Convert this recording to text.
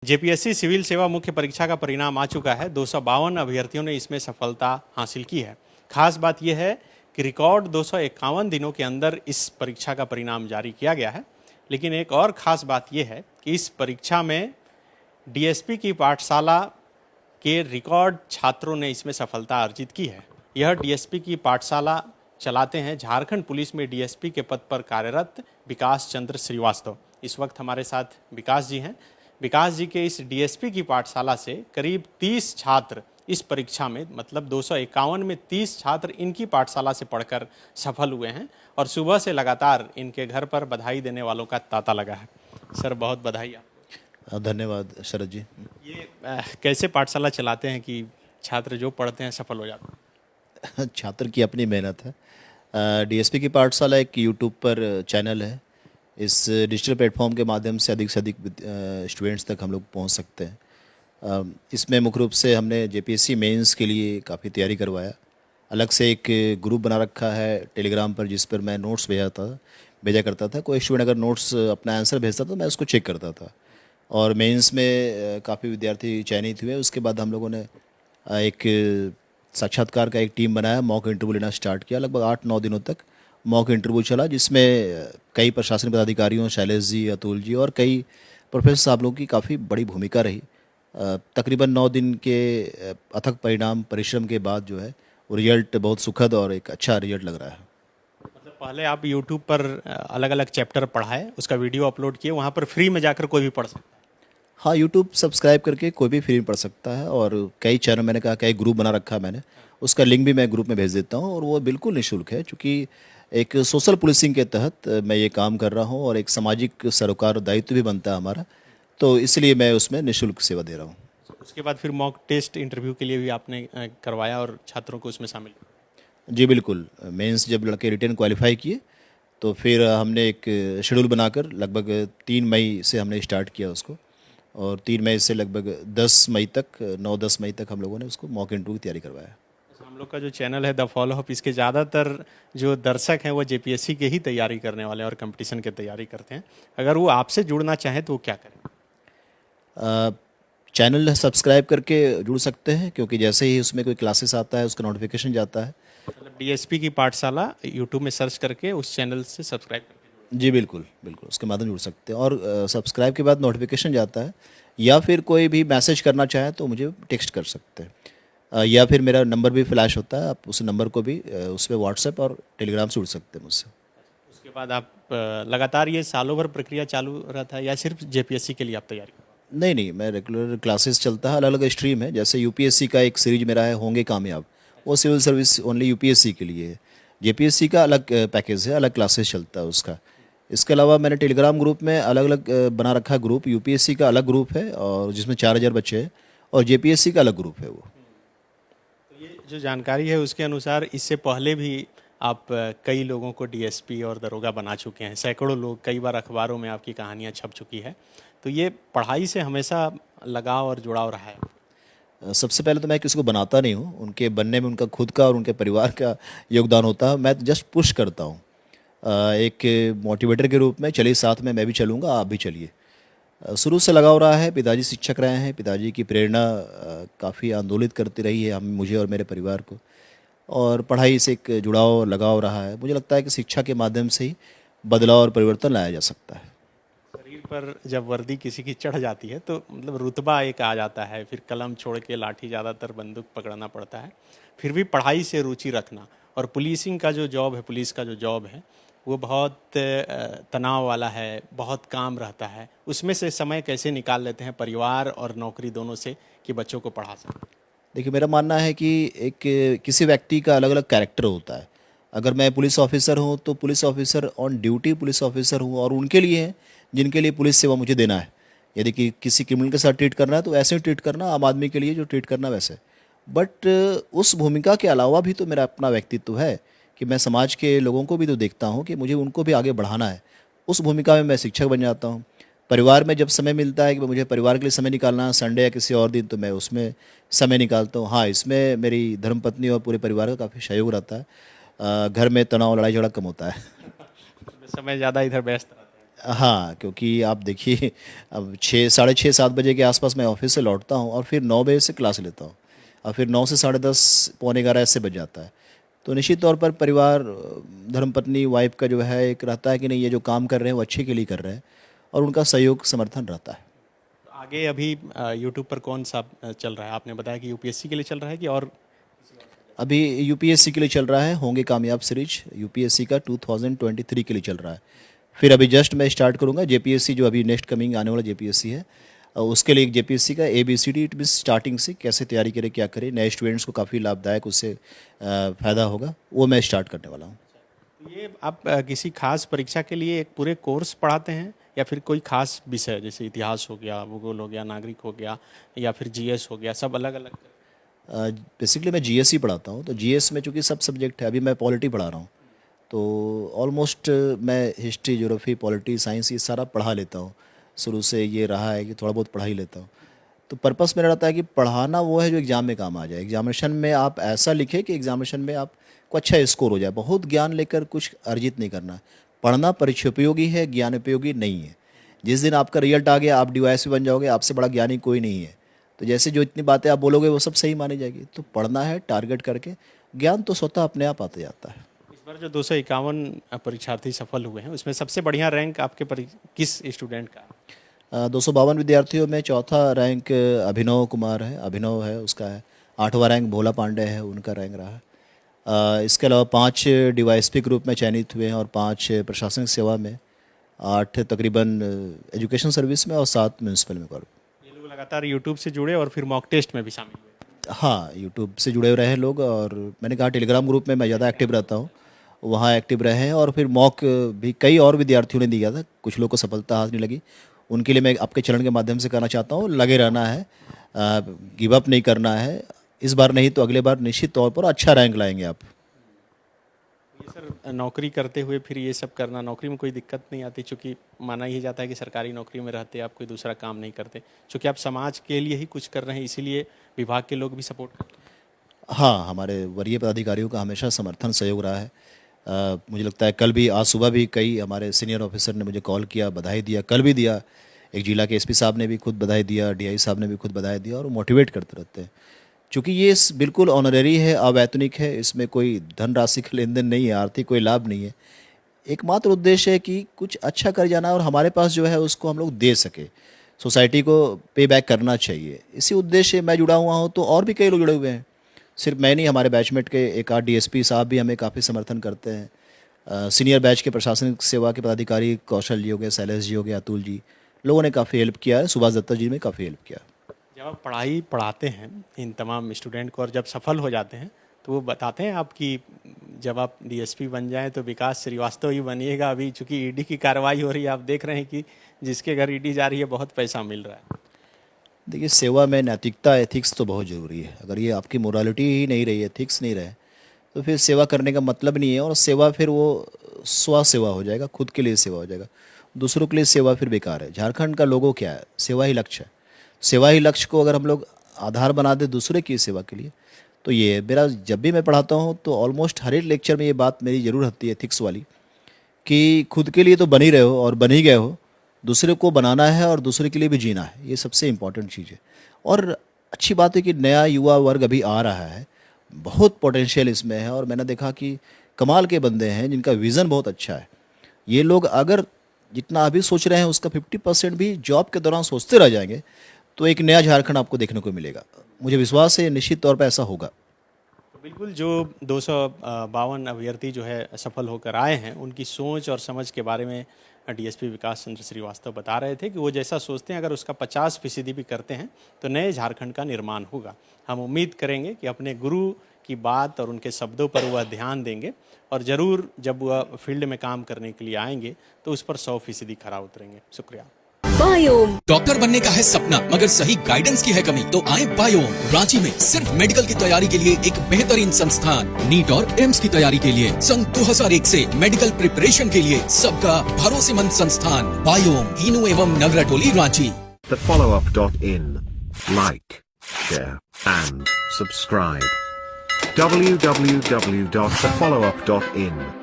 JPSC civil सेवा मुख्य परीक्षा का परिणाम आ चुका है। 252 अभ्यर्थियों ने इसमें सफलता हासिल की है। खास बात यह है कि रिकॉर्ड 251 दिनों के अंदर इस परीक्षा का परिणाम जारी किया गया है। लेकिन एक और ख़ास बात यह है कि इस परीक्षा में डीएसपी की पाठशाला के रिकॉर्ड छात्रों ने इसमें सफलता अर्जित की है। यह डीएसपी की पाठशाला चलाते हैं झारखंड पुलिस में डीएसपी के पद पर कार्यरत विकास चंद्र श्रीवास्तव। इस वक्त हमारे साथ विकास जी हैं। विकास जी के इस डीएसपी की पाठशाला से करीब 30 छात्र इस परीक्षा में, मतलब 251 में 30 छात्र इनकी पाठशाला से पढ़कर सफल हुए हैं और सुबह से लगातार इनके घर पर बधाई देने वालों का तांता लगा है। सर, बहुत बधाई आपको। धन्यवाद शरद जी। ये कैसे पाठशाला चलाते हैं कि छात्र जो पढ़ते हैं सफल हो जाते हैं? छात्र की अपनी मेहनत है। डीएसपी की पाठशाला एक यूट्यूब पर चैनल है। इस डिजिटल प्लेटफॉर्म के माध्यम से अधिक स्टूडेंट्स तक हम लोग पहुंच सकते हैं। इसमें मुख्य रूप से हमने जेपीएससी मेंस के लिए काफ़ी तैयारी करवाया। अलग से एक ग्रुप बना रखा है टेलीग्राम पर, जिस पर मैं नोट्स भेजा करता था। कोई स्टूडेंट अगर नोट्स अपना आंसर भेजता तो मैं उसको चेक करता था। और मेंस में काफ़ी विद्यार्थी चयनित हुए। उसके बाद हम लोगों ने एक साक्षात्कार का एक टीम बनाया, मॉक इंटरव्यू लेना स्टार्ट किया। लगभग 8-9 दिनों तक मॉक इंटरव्यू चला, जिसमें कई प्रशासनिक पदाधिकारियों, शैलेश जी, अतुल जी और कई प्रोफेसर साहब लोगों की काफ़ी बड़ी भूमिका रही। तकरीबन 9 दिन के अथक परिश्रम के बाद जो है वो रिजल्ट बहुत सुखद और एक अच्छा रिजल्ट लग रहा है। मतलब पहले आप यूट्यूब पर अलग अलग चैप्टर पढ़ाए, उसका वीडियो अपलोड किए, वहाँ पर फ्री में जाकर कोई भी पढ़ सकता है? हाँ, यूट्यूब सब्सक्राइब करके कोई भी फ्री में पढ़ सकता है। और कई चैनल, मैंने कहा कई ग्रुप बना रखा है मैंने, उसका लिंक भी मैं ग्रुप में भेज देता हूँ और वो बिल्कुल निःशुल्क है। चूँकि एक सोशल पुलिसिंग के तहत मैं ये काम कर रहा हूँ और एक सामाजिक सरोकार दायित्व भी बनता है हमारा, तो इसलिए मैं उसमें निःशुल्क सेवा दे रहा हूँ। उसके बाद फिर मॉक टेस्ट इंटरव्यू के लिए भी आपने करवाया और छात्रों को उसमें शामिल किया? जी बिल्कुल। मेंस जब लड़के रिटर्न क्वालिफाई किए तो फिर हमने एक शेड्यूल बनाकर लगभग 3 मई से हमने स्टार्ट किया उसको, और 3 मई से लगभग 10 मई तक, 9-10 मई तक हम लोगों ने उसको मॉक इंटरव्यू की तैयारी करवाया। हम लोग का जो चैनल है द फॉलो अप, इसके ज़्यादातर जो दर्शक हैं वो जेपीएससी के ही तैयारी करने वाले हैं और कंपटीशन की तैयारी करते हैं। अगर वो आपसे जुड़ना चाहें तो वो क्या करें? चैनल सब्सक्राइब करके जुड़ सकते हैं, क्योंकि जैसे ही उसमें कोई क्लासेस आता है उसका नोटिफिकेशन जाता है। मतलब डीएसपी की पाठशाला यूट्यूब में सर्च करके उस चैनल से सब्सक्राइब करके? जी बिल्कुल बिल्कुल, उसके माध्यम जुड़ सकते हैं। और सब्सक्राइब के बाद नोटिफिकेशन जाता है, या फिर कोई भी मैसेज करना चाहे तो मुझे टेक्स्ट कर सकते हैं। या फिर मेरा नंबर भी फ्लैश होता है, आप उस नंबर को भी उस पर व्हाट्सएप और टेलीग्राम से जुड़ सकते हैं मुझसे। उसके बाद आप लगातार ये सालों भर प्रक्रिया चालू रहा था या सिर्फ जेपीएससी के लिए आप तैयारी? नहीं नहीं, मैं रेगुलर क्लासेस चलता है, अलग अलग स्ट्रीम है। जैसे यूपीएससी का एक सीरीज मेरा है होंगे कामयाब, वो सिविल सर्विस ओनली यूपीएससी के लिए है। जेपीएससी का अलग पैकेज है, अलग क्लासेस चलता है उसका। इसके अलावा मैंने टेलीग्राम ग्रुप में अलग अलग बना रखा ग्रुप। यूपीएससी का अलग ग्रुप है और जिसमें 4000 बच्चे हैं, और जेपीएससी का अलग ग्रुप है वो। तो ये जो जानकारी है उसके अनुसार इससे पहले भी आप कई लोगों को डीएसपी और दरोगा बना चुके हैं। सैकड़ों लोग, कई बार अखबारों में आपकी कहानियाँ छप चुकी है। तो ये पढ़ाई से हमेशा लगाव और जुड़ाव रहा है? सबसे पहले तो मैं किसी को बनाता नहीं हूँ, उनके बनने में उनका खुद का और उनके परिवार का योगदान होता है। मैं जस्ट पुश करता हूँ एक मोटिवेटर के रूप में। चलिए साथ में, मैं भी चलूँगा, आप भी चलिए। शुरू से लगाव रहा है। पिताजी शिक्षक रहे हैं, पिताजी की प्रेरणा काफ़ी आंदोलित करती रही है मुझे और मेरे परिवार को, और पढ़ाई से एक जुड़ाव लगाव रहा है। मुझे लगता है कि शिक्षा के माध्यम से ही बदलाव और परिवर्तन लाया जा सकता है। शरीर पर जब वर्दी किसी की चढ़ जाती है तो मतलब रुतबा एक आ जाता है, फिर कलम छोड़ के लाठी, ज़्यादातर बंदूक पकड़ना पड़ता है। फिर भी पढ़ाई से रुचि रखना, और पुलिसिंग का जो जॉब है, पुलिस का जो जॉब है वो बहुत तनाव वाला है, बहुत काम रहता है। उसमें से समय कैसे निकाल लेते हैं परिवार और नौकरी दोनों से कि बच्चों को पढ़ा सकें? देखिए, मेरा मानना है कि एक किसी व्यक्ति का अलग अलग कैरेक्टर होता है। अगर मैं पुलिस ऑफिसर हूँ तो police officer on duty police officer हूँ, और उनके लिए हैं जिनके लिए पुलिस सेवा मुझे देना है। यदि कि किसी क्रिमिनल के साथ ट्रीट करना है तो ऐसे ही ट्रीट करना, आम आदमी के लिए जो ट्रीट करना वैसे। बट उस भूमिका के अलावा भी तो मेरा अपना व्यक्तित्व है कि मैं समाज के लोगों को भी तो देखता हूँ कि मुझे उनको भी आगे बढ़ाना है। उस भूमिका में मैं शिक्षक बन जाता हूँ। परिवार में जब समय मिलता है कि मुझे परिवार के लिए समय निकालना है, संडे या किसी और दिन, तो मैं उसमें समय निकालता हूँ। हाँ, इसमें मेरी धर्मपत्नी और पूरे परिवार का काफ़ी सहयोग रहता है। घर में तनाव, लड़ाई झगड़ा कम होता है। समय ज़्यादा इधर व्यस्त रहता हाँ, क्योंकि आप देखिए अब 6 साढ़े 6 7 बजे के आसपास मैं ऑफिस से लौटता हूँ और फिर 9 बजे से क्लास लेता हूँ और फिर 9 से साढ़े 10 पौने 11 ऐसे बज जाता है। तो निश्चित तौर पर परिवार, धर्मपत्नी, वाइफ का जो है एक रहता है कि नहीं, ये जो काम कर रहे हैं वो अच्छे के लिए कर रहे हैं और उनका सहयोग समर्थन रहता है। आगे अभी यूट्यूब पर कौन सा चल रहा है? आपने बताया कि यूपीएससी के लिए चल रहा है कि और? अभी यूपीएससी के लिए चल रहा है, होंगे कामयाब सीरीज यूपीएससी का 2023 के लिए चल रहा है। फिर अभी जस्ट मैं स्टार्ट करूंगा जेपीएससी, जो अभी नेक्स्ट कमिंग आने वाला जेपीएससी है, उसके लिए एक जेपीएससी का ABCD, इट मीन स्टार्टिंग से कैसे तैयारी करें, क्या करें, नए स्टूडेंट्स को काफ़ी लाभदायक, उससे फ़ायदा होगा, वो मैं स्टार्ट करने वाला हूँ। तो ये आप किसी खास परीक्षा के लिए एक पूरे कोर्स पढ़ाते हैं या फिर कोई खास विषय, जैसे इतिहास हो गया, भूगोल हो गया, नागरिक हो गया, या फिर जीएस हो गया, सब अलग अलग? बेसिकली मैं जीएस ही पढ़ाता हूँ, तो जीएस में चूँकि सब सब्जेक्ट है, अभी मैं पॉलिटी पढ़ा रहा हूँ, तो ऑलमोस्ट मैं हिस्ट्री, ज्योग्राफी, पॉलिटी, साइंस ये सारा पढ़ा लेता हूँ। शुरू से ये रहा है कि थोड़ा बहुत पढ़ा ही लेता हूँ। तो पर्पस मेरा रहता है कि पढ़ाना वो है जो एग्ज़ाम में काम आ जाए। एग्जामिनेशन में आप ऐसा लिखें कि एग्जामिनेशन में आपको अच्छा स्कोर हो जाए। बहुत ज्ञान लेकर कुछ अर्जित नहीं करना। पढ़ना परीक्षा उपयोगी है, ज्ञान उपयोगी नहीं है। जिस दिन आपका रिजल्ट आ गया, आप डीवाईएसपी बन जाओगे, आपसे बड़ा ज्ञानी कोई नहीं है। तो जैसे जो इतनी बातें आप बोलोगे वो सब सही मानी जाएगी। तो पढ़ना है टारगेट करके, ज्ञान तो स्वतः अपने आप आता जाता है। इस बार जो 251 परीक्षार्थी सफल हुए हैं, उसमें सबसे बढ़िया रैंक आपके किस स्टूडेंट का? 252 विद्यार्थियों में चौथा रैंक अभिनव कुमार है, अभिनव है उसका है। 8वां रैंक भोला पांडे है, उनका रैंक रहा है। इसके अलावा 5 डीवाईएसपी ग्रुप में चयनित हुए हैं और 5 प्रशासनिक सेवा में, 8 तकरीबन एजुकेशन सर्विस में और 7 म्यूनसिपल में। ये लोग लगातार यूट्यूब से जुड़े और फिर मॉक टेस्ट में भी शामिल हुए? हाँ, यूट्यूब से जुड़े रहे लोग, और मैंने कहा टेलीग्राम ग्रुप में मैं ज़्यादा एक्टिव रहता हूँ, वहाँ एक्टिव रहे हैं। और फिर मॉक भी कई और विद्यार्थियों ने दिया था, कुछ लोग को सफलता हाथ नहीं लगी। उनके लिए मैं आपके चरण के माध्यम से कहना चाहता हूँ, लगे रहना है, गिव अप नहीं करना है। इस बार नहीं तो अगले बार निश्चित तौर पर अच्छा रैंक लाएंगे आप। ये सर, नौकरी करते हुए फिर ये सब करना, नौकरी में कोई दिक्कत नहीं आती? चूँकि माना ही जाता है कि सरकारी नौकरी में रहते आप कोई दूसरा काम नहीं करते, चूँकि आप समाज के लिए ही कुछ कर रहे हैं, इसीलिए विभाग के लोग भी सपोर्ट करते हैं। हाँ, हमारे वरीय पदाधिकारियों का हमेशा समर्थन सहयोग रहा है। मुझे लगता है कल भी, आज सुबह भी कई हमारे सीनियर ऑफिसर ने मुझे कॉल किया, बधाई दिया, कल भी दिया। एक जिला के एसपी साहब ने भी खुद बधाई दिया, डीआई साहब ने भी खुद बधाई दिया, और मोटिवेट करते रहते हैं। चूँकि ये बिल्कुल ऑनरेरी है, अवैतनिक है, इसमें कोई धनराशि का लेन देन नहीं है, आर्थिक कोई लाभ नहीं है। एकमात्र उद्देश्य है कि कुछ अच्छा कर जाना और हमारे पास जो है उसको हम लोग दे सके, सोसाइटी को पे बैक करना चाहिए। इसी उद्देश्य से मैं जुड़ा हुआ हूँ, तो और भी कई लोग जुड़े हुए हैं, सिर्फ मैं नहीं, हमारे बैचमेट के एक आध डीएसपी साहब भी हमें काफ़ी समर्थन करते हैं। सीनियर बैच के प्रशासनिक सेवा के पदाधिकारी कौशल जी हो गए, शैलेश जी हो गए, अतुल जी, लोगों ने काफ़ी हेल्प किया है। सुभाष दत्ता जी ने काफ़ी हेल्प किया। जब आप पढ़ाई पढ़ाते हैं इन तमाम स्टूडेंट को और जब सफल हो जाते हैं, तो वो बताते हैं आपकी, जब आप डीएसपी बन जाएं तो विकास श्रीवास्तव ही बनिएगा। अभी चूंकि ईडी की कार्रवाई हो रही है, आप देख रहे हैं कि जिसके घर ईडी जा रही है बहुत पैसा मिल रहा है। देखिए, सेवा में नैतिकता, एथिक्स तो बहुत ज़रूरी है। अगर ये आपकी मोरालिटी ही नहीं रही, एथिक्स नहीं रहे, तो फिर सेवा करने का मतलब नहीं है। और सेवा फिर वो स्व सेवा हो जाएगा, खुद के लिए सेवा हो जाएगा, दूसरों के लिए सेवा फिर बेकार है। झारखंड का लोगो क्या है? सेवा ही लक्ष्य है। सेवा ही लक्ष्य को अगर हम लोग आधार बना दे दूसरे की सेवा के लिए, तो ये मेरा, जब भी मैं पढ़ाता हूँ तो ऑलमोस्ट हर एक लेक्चर में ये बात मेरी जरूर आती है, एथिक्स वाली, कि खुद के लिए तो बन ही रहे हो और बन ही गए हो, दूसरे को बनाना है और दूसरे के लिए भी जीना है। ये सबसे इम्पॉर्टेंट चीज़ है। और अच्छी बात है कि नया युवा वर्ग अभी आ रहा है, बहुत पोटेंशियल इसमें है। और मैंने देखा कि कमाल के बंदे हैं जिनका विज़न बहुत अच्छा है। ये लोग अगर जितना अभी सोच रहे हैं उसका 50% भी जॉब के दौरान सोचते रह जाएंगे, तो एक नया झारखंड आपको देखने को मिलेगा। मुझे विश्वास है निश्चित तौर पर ऐसा होगा। तो बिल्कुल, जो 252 अभ्यर्थी जो है सफल होकर आए हैं, उनकी सोच और समझ के बारे में डीएसपी विकास चंद्र श्रीवास्तव बता रहे थे कि वो जैसा सोचते हैं, अगर उसका 50% भी करते हैं तो नए झारखंड का निर्माण होगा। हम उम्मीद करेंगे कि अपने गुरु की बात और उनके शब्दों पर वह ध्यान देंगे, और ज़रूर जब वह फील्ड में काम करने के लिए आएंगे तो उस पर 100% खरा उतरेंगे। शुक्रिया। बायोम। डॉक्टर बनने का है सपना, मगर सही गाइडेंस की है कमी, तो आए बायोम। रांची में सिर्फ मेडिकल की तैयारी के लिए एक बेहतरीन संस्थान, नीट और एम्स की तैयारी के लिए सन 2001 से मेडिकल प्रिपरेशन के लिए सबका भरोसेमंद संस्थान बायोम, हीनू एवं नगरटोली, Ranchi. thefollowup.in. Like, share and subscribe. www.thefollowup.in